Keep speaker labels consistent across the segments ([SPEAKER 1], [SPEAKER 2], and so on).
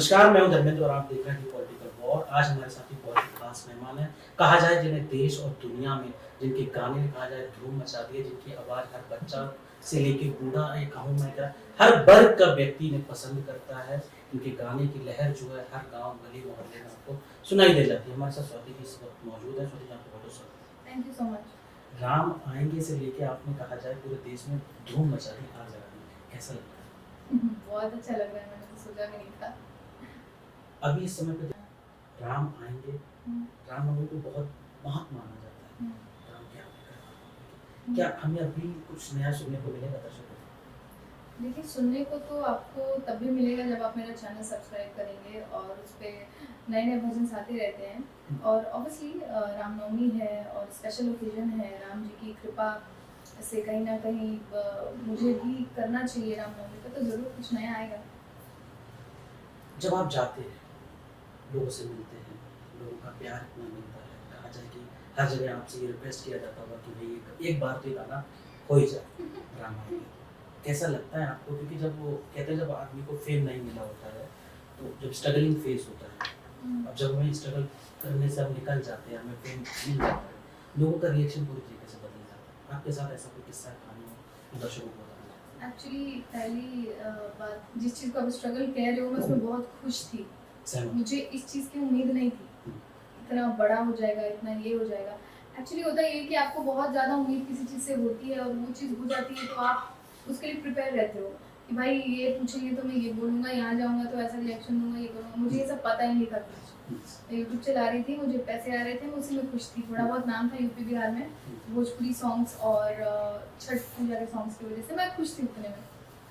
[SPEAKER 1] नमस्कार, मैं हूं धर्मेंद्र और आप देख रहे हैं पॉलिटिकल वॉर। आज हमारे साथ एक बहुत ही खास मेहमान हैं। कहा जाए जिन्हें देश और दुनिया में जिनके गाने ने कहा जाए धूम मचा दी है, जिनकी आवाज़ हर बच्चा से लेके बूढ़ा ये कहूँ मैं क्या हर वर्ग का व्यक्ति इन्हें पसंद करता है। इनके गाने की लहर जो है हर गाँव गली मोहल्ले में आपको सुनाई दे जाती है। हमारे साथ स्वाति जी इस वक्त मौजूद है। स्वाति जी आपको बहुत स्वागत।
[SPEAKER 2] Thank you so much.
[SPEAKER 1] Ram आएंगे से लेके आपने कहा जाए पूरे देश में धूम मचा दी आज कैसा लगता है?
[SPEAKER 2] बहुत अच्छा लग रहा है, मैंने तो सोचा भी नहीं था।
[SPEAKER 1] अभी इस समय पे राम आएंगे, रामनवमी को बहुत महत्व माना जाता है। राम क्या हमें अभी कुछ नया सुनने को मिलेगा दर्शकों को?
[SPEAKER 2] देखिए, सुनने को तो आपको तब भी मिलेगा जब आप मेरा चैनल सब्सक्राइब करेंगे और उस पे नए-नए भजन आते रहते हैं। और ऑब्वियसली रामनवमी है और स्पेशल ओकेजन है, राम जी की कृपा से कहीं ना कहीं मुझे भी करना चाहिए रामनवमी का, तो ज़रूर कुछ नया आएगा।
[SPEAKER 1] जब आप जाते हैं, लोगों से मिलते हैं, लोगों का प्यार इतना मिलता है, कहा जाए कि हर जगह आपसे ये रिक्वेस्ट किया जाता होगा कि भाई एक बार तो ये गाना हो ही जाए रामायण। कैसा लगता है आपको? क्योंकि जब वो कहते हैं जब आदमी को फेम नहीं मिला होता है तो जब स्ट्रगलिंग फेज होता है, अब जब हमें स्ट्रगल करने से हम निकल जाते हैं, हमें फेम मिल जाता है, लोगों का रिएक्शन पूरी तरीके से बदल जाता है। आपके साथ ऐसा कोई किस्सा कहानी हो दर्शकों को बताना?
[SPEAKER 2] एक्चुअली पहली बात, जिस चीज़ को आप स्ट्रगल कह रहे हो, मैं उसमें बहुत खुश थी। मुझे इस चीज़ की उम्मीद नहीं थी इतना बड़ा हो जाएगा, इतना ये हो जाएगा। एक्चुअली होता ये है कि आपको बहुत ज़्यादा उम्मीद किसी चीज़ से होती है और वो चीज़ हो जाती है तो आप उसके लिए प्रिपेयर रहते हो कि भाई ये पूछेंगे तो मैं ये बोलूँगा, यहाँ जाऊँगा तो ऐसा रिएक्शन दूँगा, ये करूँगा। मुझे ये सब पता ही नहीं था कुछ। मैं यूट्यूब चला रही थी, मुझे पैसे आ रहे थे, मैं उसी में खुश थी। थोड़ा बहुत नाम था यूपी बिहार में भोजपुरी सॉन्ग्स और छठ पूजा के सॉन्ग्स की वजह से मैं खुश थी उतने में।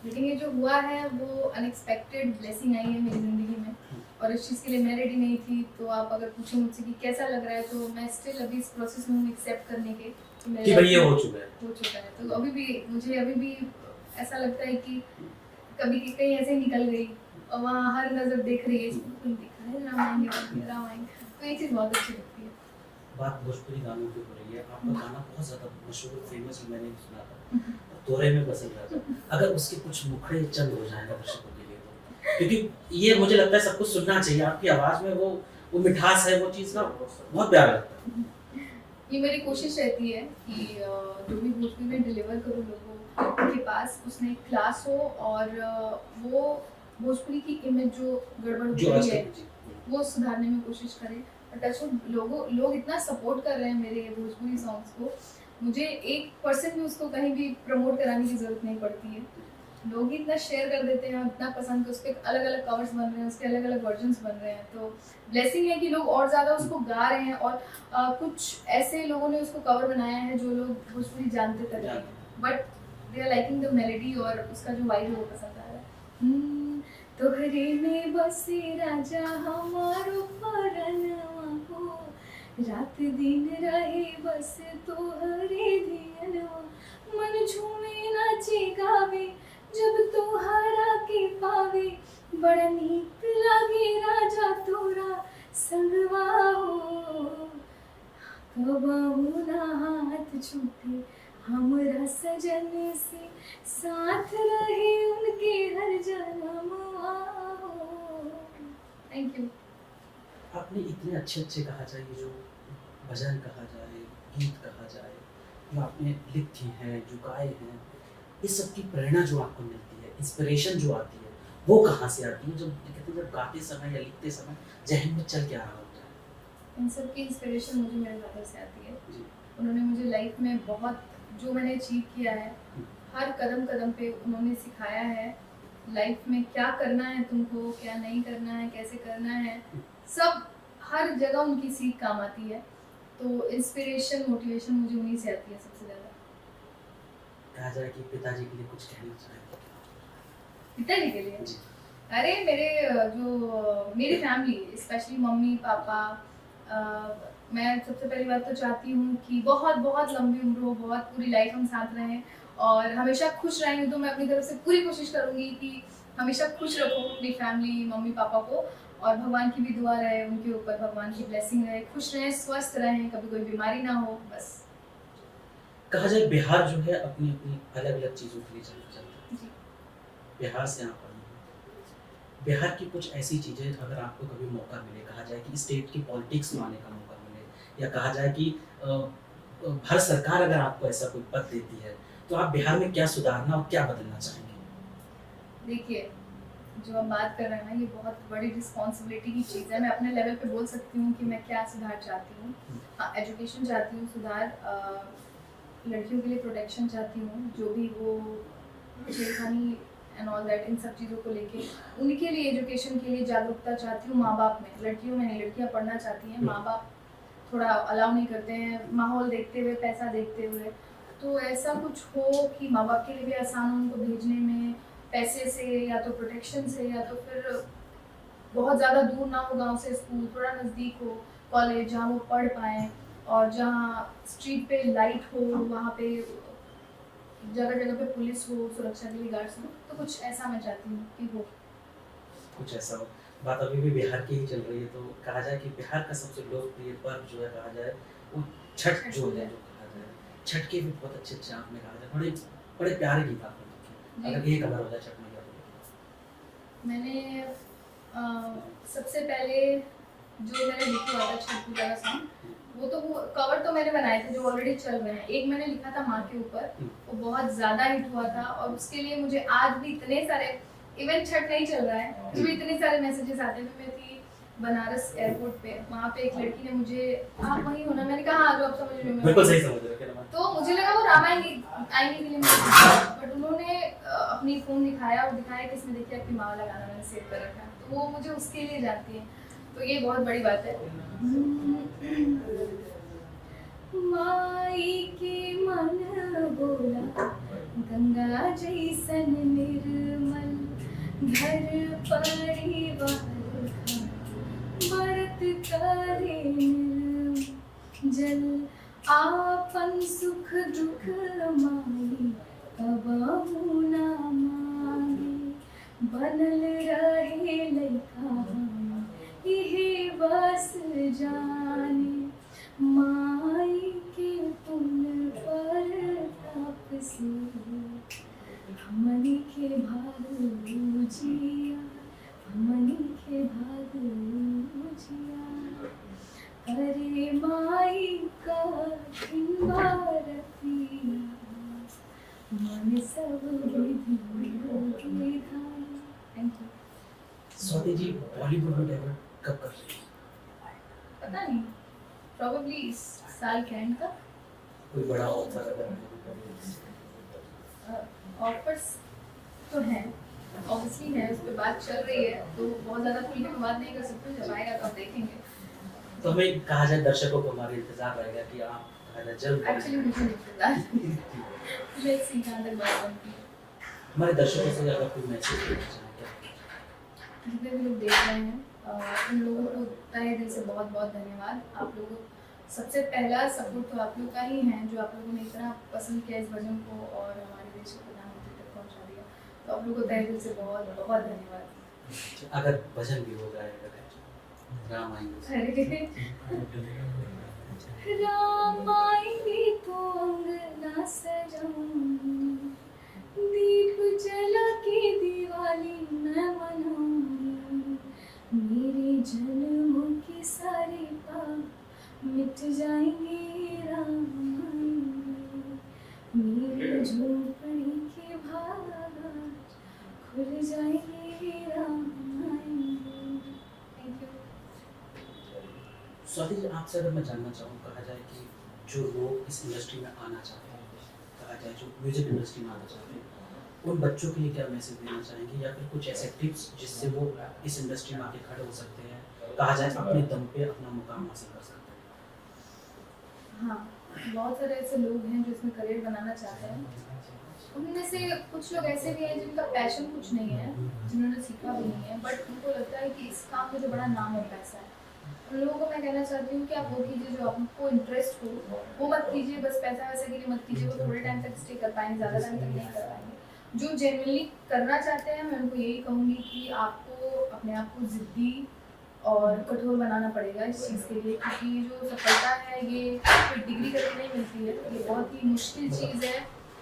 [SPEAKER 2] लेकिन ये जो हुआ है वो अनएक्सपेक्टेड ब्लेसिंग आई है मेरी ज़िंदगी में और इस चीज़ के लिए मैं रेडी नहीं थी। तो आप अगर पूछें मुझसे कि कैसा लग रहा है, तो मैं स्टिल अभी इस प्रोसेस में हूँ एक्सेप्ट करने के
[SPEAKER 1] कि भाई ये हो चुका है।
[SPEAKER 2] तो अभी भी ऐसा लगता है कि कभी कहीं ऐसे निकल गई और वहाँ हर नज़र देख रही है, इसको कोई दिख रहा है, राम आएंगे, तो ये चीज़ बहुत अच्छी लगती है।
[SPEAKER 1] बात भोजपुरी गानों की हो रही है, आपका गाना बहुत ज़्यादा मशहूर फेमस मैंने सुना था, तोरे में बसल रहा था। अगर उसके कुछ मुखड़े चंद हो जाएगा दर्शकों के लिए तो, क्योंकि ये मुझे लगता है सबको सुनना चाहिए। आपकी आवाज़ में वो मिठास है, वो चीज़ ना बहुत प्यारा लगता है।
[SPEAKER 2] ये मेरी कोशिश रहती है कि जो भी भोजपुरी में डिलीवर करूँ लोगों के पास, उसमें एक क्लास हो और वो भोजपुरी की इमेज जो गड़बड़ हो रही है वो सुधारने में कोशिश करें। लोग इतना सपोर्ट कर रहे हैं मेरे भोजपुरी सॉन्ग्स को, मुझे 1% भी उसको कहीं भी प्रमोट कराने की ज़रूरत नहीं पड़ती है। लोग ही इतना शेयर कर देते हैं और इतना पसंद है, उसके अलग अलग कवर्स बन रहे हैं, उसके अलग अलग वर्जन्स बन रहे हैं। तो ब्लेसिंग है कि लोग और ज़्यादा उसको गा रहे हैं और कुछ ऐसे लोगों ने उसको कवर बनाया है जो लोग भोजपुरी जानते तक नहीं, but they are liking the melody और उसका जो वाइब है वो पसंद आ रहा है। तोहरे में बसे राजा हमारो परनवा हो, रात दिन रहे बस तोहरे धियनवा, मन झूमे नाचे गावे जब तोहरा के पावे, बड़ा नीक लागे राजा तोरा संगवा हो, कबहू ना हाथ छूटे हमरा सजन से, साथ रहे उनके हर जन्मवा हो। Thank you.
[SPEAKER 1] आपने इतने अच्छे कहा जाए, ये जो भजन कहा जाए, गीत कहा जाए, जो आपने लिखे हैं, जो गाए हैं, इस सब की प्रेरणा जो आपको मिलती है, इंस्पिरेशन जो आती है, वो कहाँ से आती है? जब कहते हैं जब गाते समय या लिखते समय ज़हन में चल क्या रहा होता है?
[SPEAKER 2] इन सब की इंस्पिरेशन मुझे मेरे फादर से आती है। उन्होंने मुझे लाइफ में बहुत जो मैंने अचीव किया है, हर कदम कदम पे उन्होंने सिखाया है लाइफ में क्या करना है तुमको, क्या नहीं करना है, कैसे करना है, सब हर जगह उनकी सीख काम आती है। तो इंस्पिरेशन मोटिवेशन मुझे उन्हीं से आती है सबसे ज़्यादा।
[SPEAKER 1] कहा जाए कि पिताजी के लिए कुछ कहना चाहेंगे?
[SPEAKER 2] पिताजी के लिए? अरे मेरी फैमिली स्पेशली मम्मी पापा, मैं सबसे पहली बात तो चाहती हूँ कि बहुत बहुत लंबी उम्र हो, बहुत पूरी लाइफ हम साथ रहें और हमेशा खुश रहेंगे। तो मैं अपनी तरफ से पूरी कोशिश करूँगी कि हमेशा खुश रखो अपनी फैमिली मम्मी पापा को, और भगवान की भी दुआ रहे उनके ऊपर, भगवान की ब्लेसिंग रहे, खुश रहें, स्वस्थ रहें, कभी कोई बीमारी ना हो, बस।
[SPEAKER 1] कहा जाए बिहार जो है अपनी अपनी अलग अलग चीज़ों के लिए जाना जाता है। बिहार से आप आई हैं, बिहार की कुछ ऐसी चीज़ें अगर आपको कभी मौका मिले, कहा जाए कि स्टेट की पॉलिटिक्स में आने का मौका मिले, या कहा जाए कि भारत सरकार अगर आपको ऐसा कोई पद देती है, तो आप बिहार में क्या सुधारना और क्या बदलना चाहेंगे?
[SPEAKER 2] देखिए, जो हम बात कर रहे हैं ना, ये बहुत बड़ी रिस्पॉन्सिबिलिटी की चीज़ है। मैं अपने लेवल पे बोल सकती हूँ कि मैं क्या सुधार चाहती हूँ। हाँ, एजुकेशन चाहती हूँ सुधार, लड़कियों के लिए प्रोटेक्शन चाहती हूँ, जो भी वो छेड़खानी एंड ऑल दैट, इन सब चीज़ों को लेके उनके लिए एजुकेशन के लिए जागरूकता चाहती हूँ माँ बाप में। लड़कियों में नहीं, लड़कियाँ पढ़ना चाहती हैं, माँ बाप थोड़ा अलाउ नहीं करते हैं, माहौल देखते हुए, पैसा देखते हुए। तो ऐसा कुछ हो कि माँ बाप के लिए भी आसान हो उनको भेजने में, पैसे से या तो प्रोटेक्शन से, या तो फिर बहुत ज़्यादा दूर ना हो गांव से स्कूल, थोड़ा नज़दीक हो कॉलेज जहाँ वो पढ़ पाएँ, और जहाँ स्ट्रीट पे लाइट हो, वहाँ पे जगह जगह पे पुलिस हो, सुरक्षा के लिए गार्ड्स हो। तो कुछ ऐसा मैं चाहती हूँ कि हो।
[SPEAKER 1] कुछ ऐसा हो। बात अभी भी बिहार की ही चल रही है, तो कहा जाए कि बिहार का सबसे लोकप्रिय पर्व जो है, कहा जाए वो छठ जो है, जो कहा जाए छठ के भी बहुत अच्छे आपने कहा जाए, बड़े बड़े प्यारे गीत आपने लिखे। अगर एक अगर हो जाए छठ में क्या बोलोगे?
[SPEAKER 2] मैंने सबसे पहले जो मैंने लिखा हुआ था छठ पूजा का सॉन्ग, वो तो वो कवर तो मैंने बनाए थे जो ऑलरेडी चल रहे हैं। एक मैंने लिखा था माँ के ऊपर, वो बहुत ज़्यादा हिट हुआ था, और उसके लिए मुझे आज भी इतने सारे, इवन छठ नहीं चल रहा है तो भी इतने सारे मैसेजेस आते हैं। मैं थी बनारस एयरपोर्ट पे, वहाँ पे एक लड़की ने मुझे, आप वहीं होना, मैंने कहा हाँ, जो आप समझ रहे हो।
[SPEAKER 1] बिल्कुल सही समझ रहे हो, क्या नाम है?
[SPEAKER 2] तो मुझे लगा वो रामायण आएंगे के लिए मुझे, बट उन्होंने अपनी फ़ोन दिखाया और दिखाया कि इसमें देखिए आपकी माँ वाला गाना मैंने सेव कर रखा है, तो वो मुझे उसके लिए जाती है। तो ये बहुत बड़ी बात है। माई के मन बोला गंगा जैसन निर्मल, घर परिवार व्रत करे जल, आपन सुख दुख माई कबहू ना मांगे, बनल रहे लइका इहे बस जाने, माई के पुण्य पर ताप से हमनी के भाग जिया, हमनी के भाग जिया, अरे माई का भारती मन सब विधि धाम। Thank you.
[SPEAKER 1] स्वाति जी बॉलीवुड में डेब्यू कब कर रही है?
[SPEAKER 2] पता नहीं, प्रोबेबली इस साल के एंड तक।
[SPEAKER 1] कोई बड़ा ऑफर अगर
[SPEAKER 2] ऑफर्स तो हैं, ऑब्वियसली है, उस पर बात चल रही है, तो बहुत ज़्यादा खुल के बात नहीं कर सकते, जब आएगा तो आप देखेंगे।
[SPEAKER 1] तो हमें कहा जाए दर्शकों को हमारे इंतजार रहेगा कि आप जल्द
[SPEAKER 2] एक्चुअली मुझे नहीं पता, मैं इसी जहाँ तक बात करती हूँ।
[SPEAKER 1] हमारे दर्शकों से अगर कोई मैसेज देना चाहें क्या?
[SPEAKER 2] जितने भी लोग देख रहे हैं, उन लोगों को तहे दिल से बहुत बहुत धन्यवाद। आप लोगों, सबसे पहला सपोर्ट तो आप लोग का ही है, जो आप लोगों ने इतना पसंद किया इस भजन को और हमारे देश के प्रधानमंत्री तक पहुँचा दिया, तो आप लोगों को तहे दिल से बहुत बहुत धन्यवाद।
[SPEAKER 1] अगर भजन भी हो जाएगा राम आएंगे,
[SPEAKER 2] राम आएंगे तो अंगना सजाऊंगी, दीप जला के दिवाली मैं मनाऊंगी, मेरे जन्म के सारे पाप मिट जाएंगे, राम आएंगे, मेरे झोपड़ी के भाग खुल जाएंगे, राम आएंगे। Thank you.
[SPEAKER 1] स्वाति जी आपसे अगर मैं जानना चाहूँ, कहा जाए कि जो लोग इस इंडस्ट्री में आना चाहते हैं, कहा जाए जो म्यूजिक इंडस्ट्री में आना चाहते हैं, उन बच्चों के लिए क्या मैसेज देना चाहेंगे, या फिर कुछ ऐसे टिप्स जिससे वो इस इंडस्ट्री में आके खड़े हो सकते हैं, कहा जाए अपने दम पे अपना मुकाम हासिल कर सकते हैं?
[SPEAKER 2] हाँ, बहुत सारे ऐसे लोग हैं जो इसमें करियर बनाना चाहते हैं। उनमें से कुछ लोग ऐसे भी हैं जिनका पैशन कुछ नहीं है, जिन्होंने सीखा भी नहीं है, बट उनको लगता है कि इस काम में जो बड़ा नाम और पैसा है। उन लोगों को मैं कहना चाहती हूँ कि आप वो कीजिए जो आपको इंटरेस्ट हो, वो मत कीजिए, बस पैसा वैसा के लिए मत कीजिए, वो थोड़े टाइम तक स्टे कर पाएंगे, ज़्यादा टाइम तक नहीं कर पाएंगे। जो जेन्युइनली करना चाहते हैं, मैं उनको यही कहूँगी कि आपको अपने आप को ज़िद्दी और कठोर बनाना पड़ेगा इस चीज़ के लिए, क्योंकि जो सफलता है ये कोई डिग्री करके नहीं मिलती है, ये बहुत ही मुश्किल चीज़ है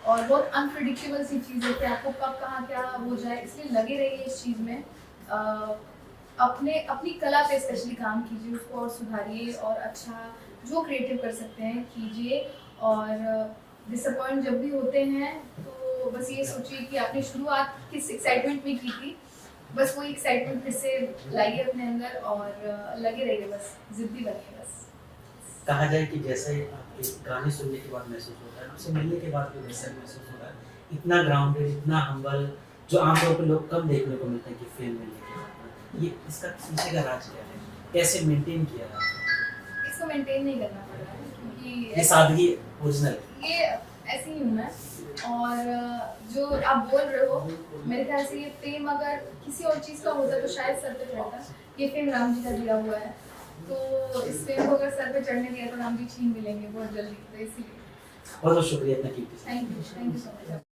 [SPEAKER 2] और बहुत अनप्रिडिक्टेबल सी चीज़ है कि आपको कब कहाँ क्या हो जाए, इसलिए लगे रहिए इस चीज़ में। अपने अपनी कला पे स्पेशली काम कीजिए, उसको और सुधारिए और अच्छा जो क्रिएटिव कर सकते हैं कीजिए। और डिसअपॉइंट जब भी होते हैं तो बस ये सोचिए कि आपने शुरुआत किस एक्साइटमेंट में की थी, बस वही एक्साइटमेंट फिर से लाइए अपने अंदर और लगे रहिए, बस जिद्दी बनिए बस।
[SPEAKER 1] कहा जाए कि जैसे आपके गाने सुनने के बाद महसूस होता है, आपसे मिलने के बाद भी वैसा ही महसूस हो रहा है, इतना ग्राउंडेड, इतना हम्बल, जो आमतौर पे लोग कम देखने को मिलते हैं कि फिल्म मिलने के बाद। ये इसका पीछे का राज क्या है? कैसे मेंटेन किया है आपने?
[SPEAKER 2] इसको मेंटेन नहीं करना पड़ रहा है क्योंकि
[SPEAKER 1] ये सादगी ओरिजिनल है।
[SPEAKER 2] ये ऐसी ही हूँ मैं। और जो आप बोल रहे हो, मेरे ख्याल से ये फेम अगर किसी और चीज़ का होता तो शायद सर पे चढ़ता। ये फेम राम जी का दिया हुआ है, तो इस फेम को अगर सर पे चढ़ने दिया तो राम जी छीन भी लेंगे बहुत जल्दी, तो इसीलिए।
[SPEAKER 1] बहुत बहुत शुक्रिया इतना कीमती समय।
[SPEAKER 2] Thank you so much.